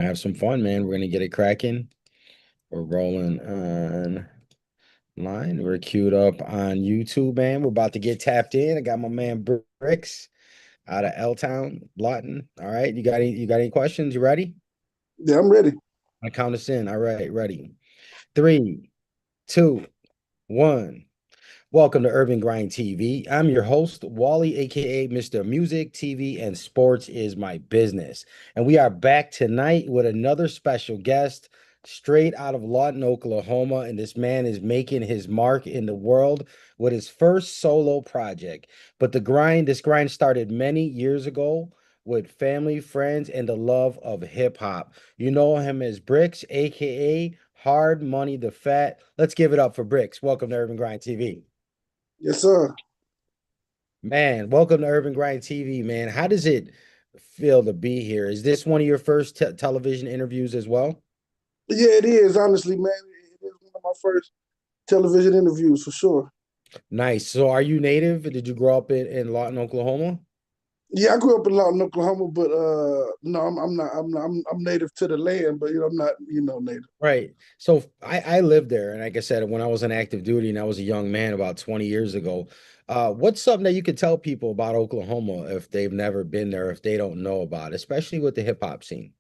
Have some fun, man. We're gonna get it cracking. We're rolling on line. We're queued up on YouTube, man. We're about to get tapped in. I got my man Brixx out of L Town, Lawton. All right. You got any questions? You ready? Yeah, I'm ready. I count us in. All right, ready. Three, two, one. Welcome to Urban Grind TV. I'm your host, Wally, aka Mr. Music, TV, and Sports is my business. And we are back tonight with another special guest straight out of Lawton, Oklahoma. And this man is making his mark in the world with his first solo project. But this grind started many years ago with family, friends, and the love of hip hop. You know him as Brixx, aka Hard Money the Fat. Let's give it up for Brixx. Welcome to Urban Grind TV. Yes, sir. Man, welcome to Urban Grind TV, man. How does it feel to be here? Is this one of your first television interviews as well? Yeah, it is. Honestly, man, it is one of my first television interviews for sure. Nice. So are you native? Did you grow up in Lawton, Oklahoma? Yeah, I grew up in Lawton, Oklahoma, but no, I'm not. I'm native to the land, but I'm not. Native. Right. So I lived there, and like I said, when I was on active duty and I was a young man about 20 years ago, what's something that you could tell people about Oklahoma if they've never been there, if they don't know about it, especially with the hip hop scene?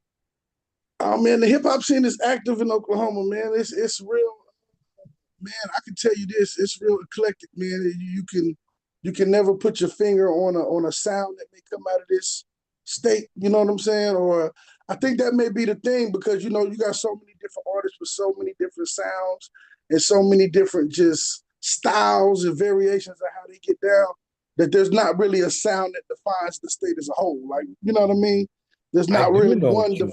Oh man, the hip hop scene is active in Oklahoma, man. It's real, man. I can tell you this. It's real eclectic, man. You can never put your finger on a sound that may come out of this state. You know what I'm saying? Or I think that may be the thing because you got so many different artists with so many different sounds and so many different just styles and variations of how they get down that there's not really a sound that defines the state as a whole. Like you know what I mean? There's I not do really know one. what you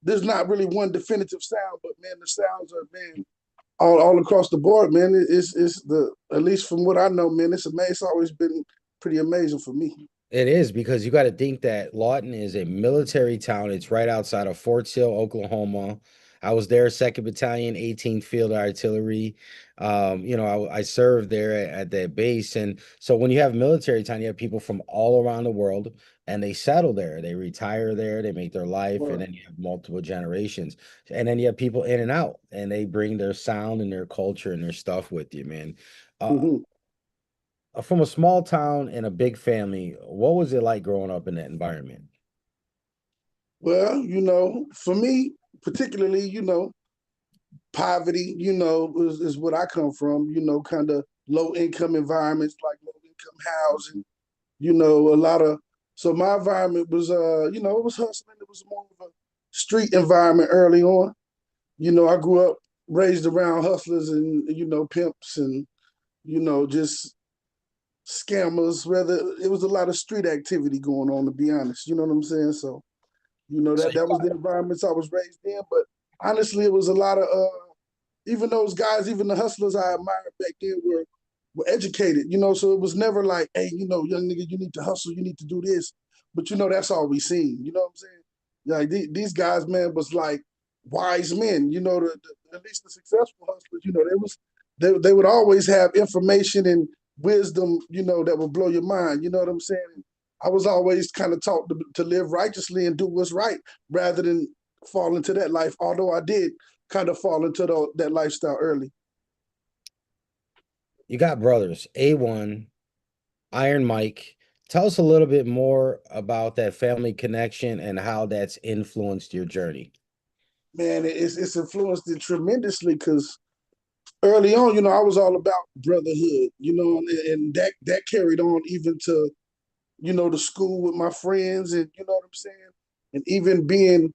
There's not really one definitive sound, but man, the sounds are man all across the board, man. It's the at least from what I know, man. It's amazing. It's always been pretty amazing for me. It is because you got to think that Lawton is a military town. It's right outside of Fort Sill, Oklahoma. I was there, 2nd Battalion, 18th Field Artillery. I served there at that base. And so when you have military town, you have people from all around the world and they settle there. They retire there, they make their life, and Right. then you have multiple generations. And then you have people in and out and they bring their sound and their culture and their stuff with you, man. Uh, Mm-hmm. from a small town and a big family, what was it like growing up in that environment? Well, for me particularly, poverty, is what I come from. Kind of low income environments like low income housing. A lot of so my environment was it was hustling. It was more of a street environment early on. I grew up raised around hustlers and pimps and just scammers. Rather, it was a lot of street activity going on. To be honest, you know what I'm saying. So So that was the environments I was raised in. But honestly, it was a lot of even those guys, even the hustlers I admired back then were educated. So it was never like, hey, young nigga, you need to hustle, you need to do this. But that's all we seen. You know what I'm saying? Like these guys, man, was like wise men. At least the successful hustlers. They would always have information and wisdom. That would blow your mind. You know what I'm saying? I was always kind of taught to live righteously and do what's right rather than fall into that life. Although I did kind of fall into that lifestyle early. you got brothers, A1, Iron Mike. Tell us a little bit more about that family connection and how that's influenced your journey. Man, it's influenced it tremendously because early on, I was all about brotherhood, and that carried on even to the school with my friends, and you know what I'm saying, and even being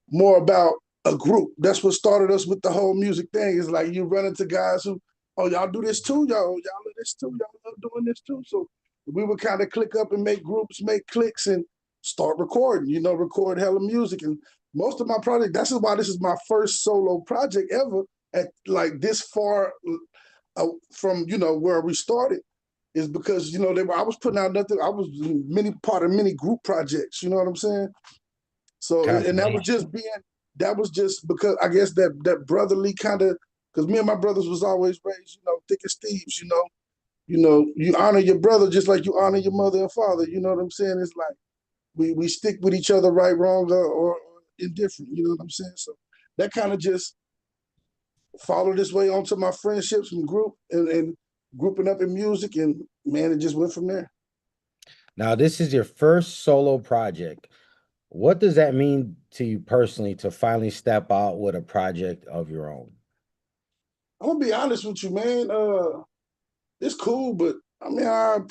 more about a group. That's what started us with the whole music thing. Is like you run into guys who, oh, y'all do this too, y'all do this too, y'all love doing this too. So we would kind of click up and make groups, make clicks, and start recording. Record hella music. And most of my project. That's why this is my first solo project ever at like this far from where we started is because I was putting out nothing. I was many part of many group projects. You know what I'm saying? So and Confirmation. that was just because I guess that brotherly kind of because me and my brothers was always raised thick as thieves. You honor your brother just like you honor your mother and father. You know what I'm saying? It's like we stick with each other right, wrong, or indifferent. You know what I'm saying? So that kind of just followed this way onto my friendships and and grouping up in music, and man, it just went from there. Now, this is your first solo project. What does that mean to you personally to finally step out with a project of your own? I'm gonna be honest with you, man. It's cool, but I mean,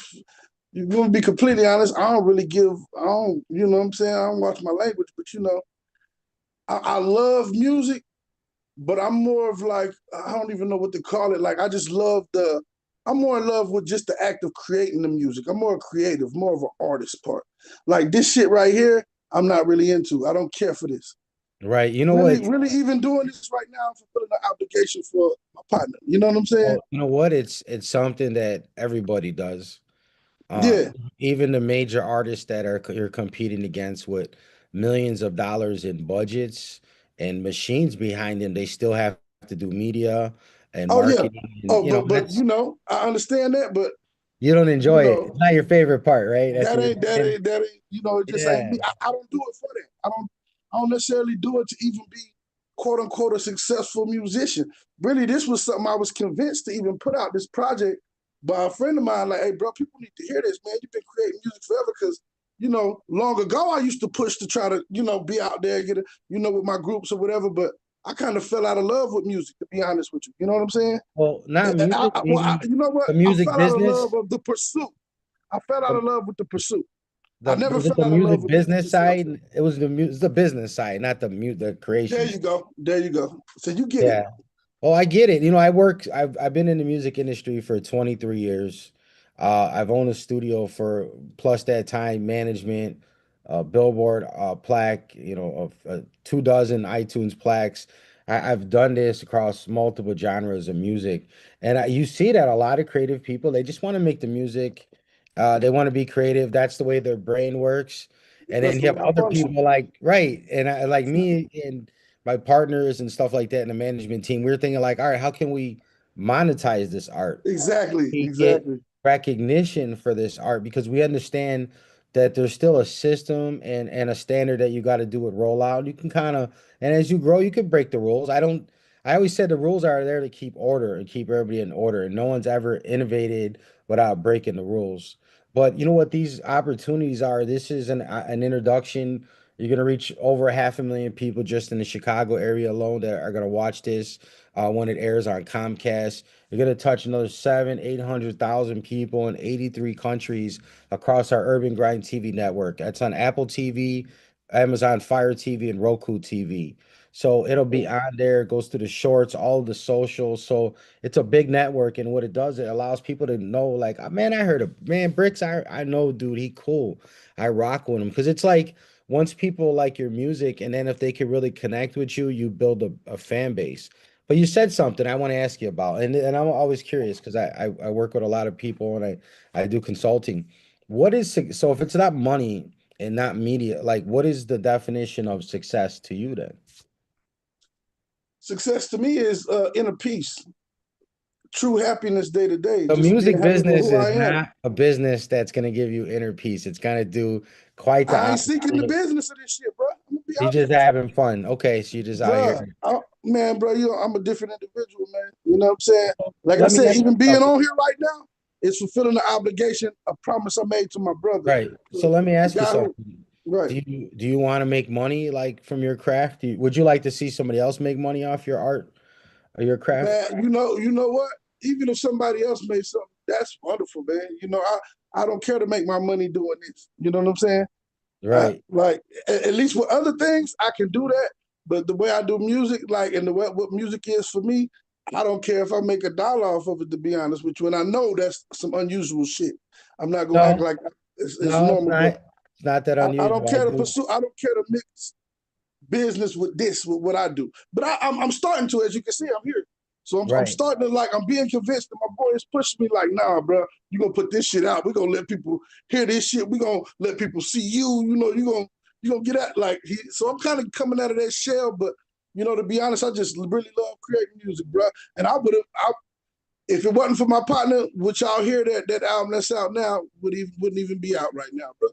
you're gonna be completely honest. I don't really give. I don't. You know what I'm saying? I don't watch my language, but I love music, but I'm more of like I don't even know what to call it. Like I just love the. I'm more in love with just the act of creating the music. I'm more creative, more of an artist part. Like this shit right here, I'm not really into. I don't care for this. Right. You know Really, what? really, even doing this right now, I'm fulfilling an obligation for my partner. You know what I'm saying? Well, you know what? It's something that everybody does. Uh, Yeah. Even the major artists that you're competing against with millions of dollars in budgets and machines behind them, they still have to do media and Oh yeah. marketing, and Oh, but that's I understand that, but you don't you enjoy it. It's know, not your favorite part, right? That's what that you're ain't that saying. ain't that ain't it just ain't Yeah, me. I don't do it for that. I don't necessarily do it to even be quote unquote a successful musician. Really, this was something I was convinced to even put out this project by a friend of mine. Like, hey, bro, people need to hear this, man. You've been creating music forever because long ago I used to push to try to, be out there, get with my groups or whatever. But I kind of fell out of love with music, to be honest with you. You know what I'm saying? well, not music, maybe You know what? the I music fell out of business. love of the pursuit. I fell out of love with the pursuit. I The never was it fell the out of love music with music business itself. side? It was the business side, not the There creation. you go. There you go. So you get it. Yeah. Oh, I get it. I've been in the music industry for 23 years. I've owned a studio for plus that time management, Billboard plaque, 2 dozen iTunes plaques. I've done this across multiple genres of music, and you see that a lot of creative people they just want to make the music. They want to be creative. That's the way their brain works. And That's then the you have way I other function. people like right, and I like me and my partners and stuff like that in the management team, we are thinking like, all right, how can we monetize this art? Exactly. We get Exactly. recognition for this art because we understand that there's still a system and a standard that you got to do with rollout. You can kind of, and as you grow, you can break the rules. I always said the rules are there to keep order and keep everybody in order. And no one's ever innovated without breaking the rules. But you know what these opportunities are? This is an introduction. You're gonna reach over 500,000 people just in the Chicago area alone that are gonna watch this when it airs on Comcast. You're gonna touch another 800,000 people in 83 countries across our Urban Grind TV network. That's on Apple TV, Amazon Fire TV, and Roku TV. So it'll be on there. It goes to the shorts, all the socials. So it's a big network, and what it does, it allows people to know, like, "Oh, man, I heard of man Brixx. I know, dude, he cool. I rock with him." Because it's like once people like your music, and then if they can really connect with you, you build a fan base. But you said something I want to ask you about, and I'm always curious because I work with a lot of people and I do consulting. So if it's not money and not media, like what is the definition of success to you then? Success to me is inner peace, true happiness day to day, The just being music happy for business who is I am. not a business that's going to give you inner peace. It's going to do quite the I ain't seeking the opposite. business of this shit, bro. I'm gonna be You're just honest having fun. Okay, so you're just with out you, here. bro. Man, bro, I'm a different individual, man. You know what I'm saying? Like I Let me said, ask even you being something. on here right now is fulfilling the obligation, a promise I made to my brother, Right. So the, let me the ask you guy who, something. right. Do you want to make money like from your craft? Would you like to see somebody else make money off your art or your craft? Man, you know what? Even if somebody else made something, that's wonderful, man. I don't care to make my money doing this. You know what I'm saying? Right. Like at least with other things, I can do that. But the way I do music, like and the way what music is for me, I don't care if I make $1 off of it. To be honest with you, and I know that's some unusual shit. I'm not gonna act No, like it's no, it's normal, not. but It's not that I don't unusual. I care to do. pursue. I don't care to mix business with this, with what I do. But I'm starting to, as you can see, I'm here. So I'm Right. starting to I'm being convinced that my boy is pushing me like, nah, bro, you gonna put this shit out. We're gonna let people hear this shit. We're gonna let people see you. You gonna get at so I'm kind of coming out of that shell, but to be honest, I just really love creating music, bro. And if it wasn't for my partner, which y'all hear that album that's out now wouldn't even be out right now, bro.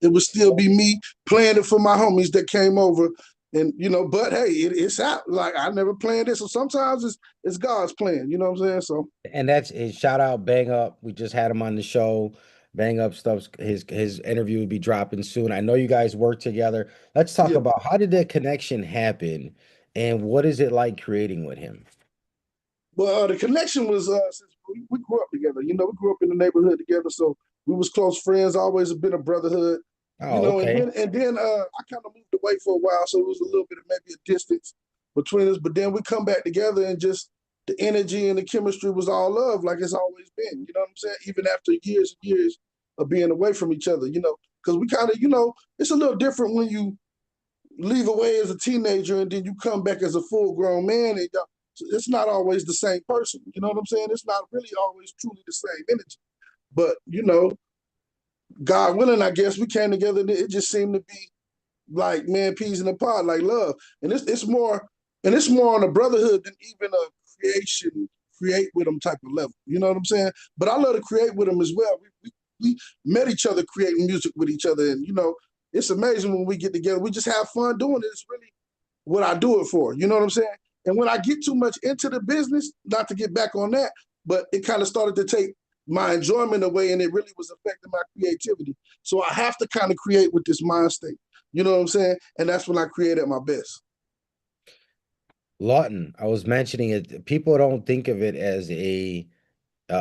It would still be me playing it for my homies that came over, And but hey, it's out. Like I never planned it, so sometimes it's God's plan. You know what I'm saying? So And that's it. Shout out Bang Up. We just had him on the show. Bang Up stuff. His interview will be dropping soon. I know you guys work together. Let's talk yeah. about how did that connection happen, and what is it like creating with him? Well, the connection was since we grew up together. We grew up in the neighborhood together, so we was close friends. Always been a brotherhood. Oh, And okay. then I kind of moved away for a while, so it was a little bit of maybe a distance between us. But then we come back together, and just the energy and the chemistry was all love, like it's always been. You know what I'm saying? Even after years and years of being away from each other, because we kind of, it's a little different when you leave away as a teenager and then you come back as a full grown man, and it's not always the same person. You know what I'm saying? It's not really always truly the same energy. But God willing, I guess we came together. And it just seemed to be like man, peas in a pod, like love. And it's more on a brotherhood than even a creation, create with them type of level. You know what I'm saying? But I love to create with them as well. We met each other creating music with each other, and it's amazing when we get together. We just have fun doing it. It's really what I do it for. You know what I'm saying? And when I get too much into the business, not to get back on that, but it kind of started to take my enjoyment away, and it really was affecting my creativity. So I have to kind of create with this mind state. You know what I'm saying? And that's when I create at my best. Lawton, I was mentioning it. People don't think of it as a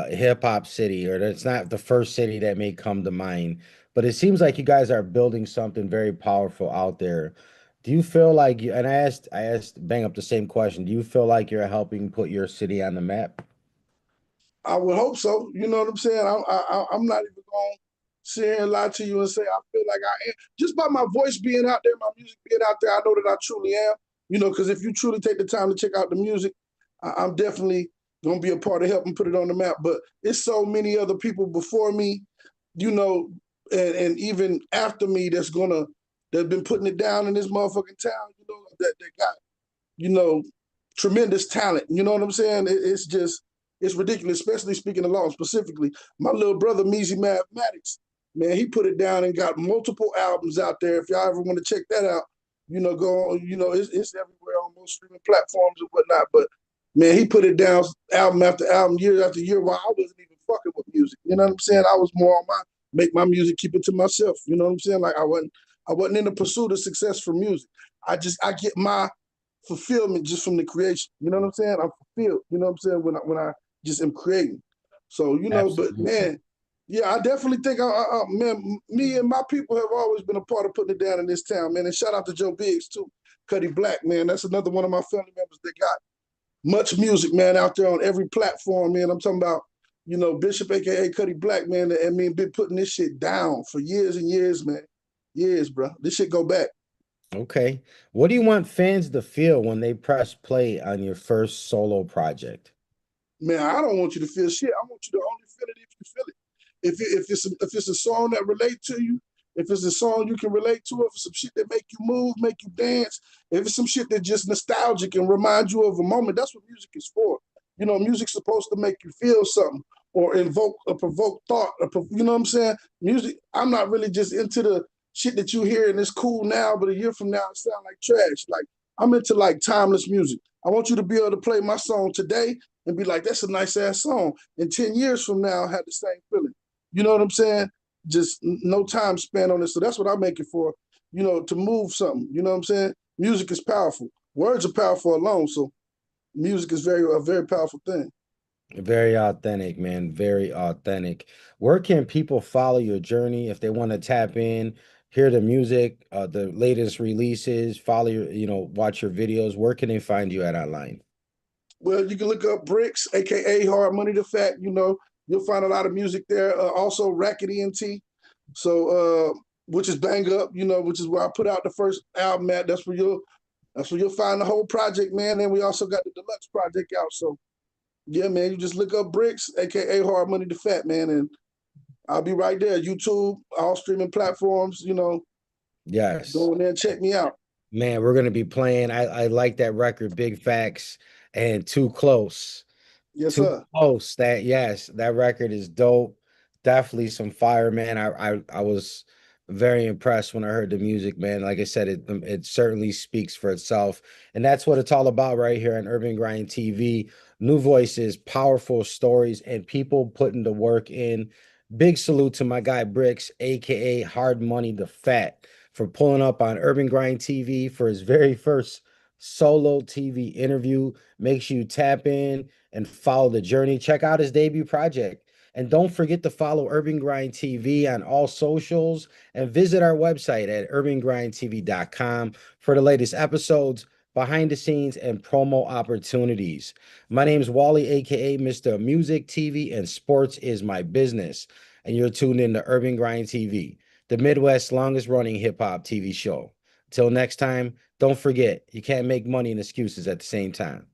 hip hop city, or that's not the first city that may come to mind. But it seems like you guys are building something very powerful out there. Do you feel like you, and I asked Bang Up the same question. Do you feel like you're helping put your city on the map? I would hope so. You know what I'm saying? I'm not even going to sit here and lie to you and say I feel like I am. Just by my voice being out there, my music being out there, I know that I truly am. Because if you truly take the time to check out the music, I'm definitely going to be a part of helping put it on the map. But it's so many other people before me, you know, and even after me that's been putting it down in this motherfucking town, that got you know, tremendous talent. You know what I'm saying? It's ridiculous, especially speaking of Lawton specifically. My little brother, Measy Mathematics, man, he put it down and got multiple albums out there. If y'all ever want to check that out, go on, it's everywhere on most streaming platforms and whatnot. But man, he put it down album after album, year after year while I wasn't even fucking with music. You know what I'm saying? I was more on my make my music, keep it to myself. You know what I'm saying? Like I wasn't in the pursuit of success for music. I get my fulfillment just from the creation. You know what I'm saying? I'm fulfilled. You know what I'm saying? When I just am creating. So but Absolutely. man, yeah, I definitely think man, me and my people have always been a part of putting it down in this town, man. And shout out to Joe Biggs too, Cuddy Black, man. That's another one of my family members that got much music, man, out there on every platform, man. I'm talking about, Bishop, aka Cuddy Black, man, and me been putting this shit down for years and years, man. Years, bro. This shit go back. Okay. What do you want fans to feel when they press play on your first solo project? Man, I don't want you to feel shit. I want you to only feel it if you feel it. If it's a song that relates to you, if it's a song you can relate to, if it's some shit that make you move, make you dance, if it's some shit that just nostalgic and remind you of a moment, that's what music is for. Music's supposed to make you feel something or invoke or provoke thought. You know what I'm saying? Music. I'm not really just into the shit that you hear and it's cool now, but a year from now it sound like trash. Like I'm into like timeless music. I want you to be able to play my song today and be like, that's a nice ass song. And 10 years from now, I have the same feeling. You know what I'm saying? Just no time span on it. So that's what I make it for, to move something. You know what I'm saying? Music is powerful. Words are powerful alone. So music is a very powerful thing. Very authentic, man. Very authentic. Where can people follow your journey if they want to tap in, hear the music, the latest releases, follow your, watch your videos? Where can they find you at online? Well, you can look up Brixx, aka Hard Money to Fact. You'll find a lot of music there. Also, Racket ENT. So, which is Bang Up. Which is where I put out the first album at. That's where you'll find the whole project, man. And we also got the deluxe project out. So, yeah, man, you just look up Brixx, aka Hard Money to Fat, man, and I'll be right there. YouTube, all streaming platforms. Yes. Go in there and check me out. Man, we're gonna be playing. I like that record, Big Facts and Too Close. Yes, Too sir. Close. That yes, that record is dope. Definitely some fire, man. I was very impressed when I heard the music, man. Like I said, it certainly speaks for itself. And that's what it's all about right here on Urban Grind TV. New voices, powerful stories, and people putting the work in. Big salute to my guy Brixx, aka Hard Money the Fat, for pulling up on Urban Grind TV for his very first solo TV interview. Make sure you tap in and follow the journey. Check out his debut project. And don't forget to follow Urban Grind TV on all socials and visit our website at urbangrindtv.com for the latest episodes, behind the scenes, and promo opportunities. My name is Wally, aka Mr. Music, TV, and Sports is my business. And you're tuned in to Urban Grind TV, the Midwest's longest running hip hop TV show. Till next time, don't forget, you can't make money and excuses at the same time.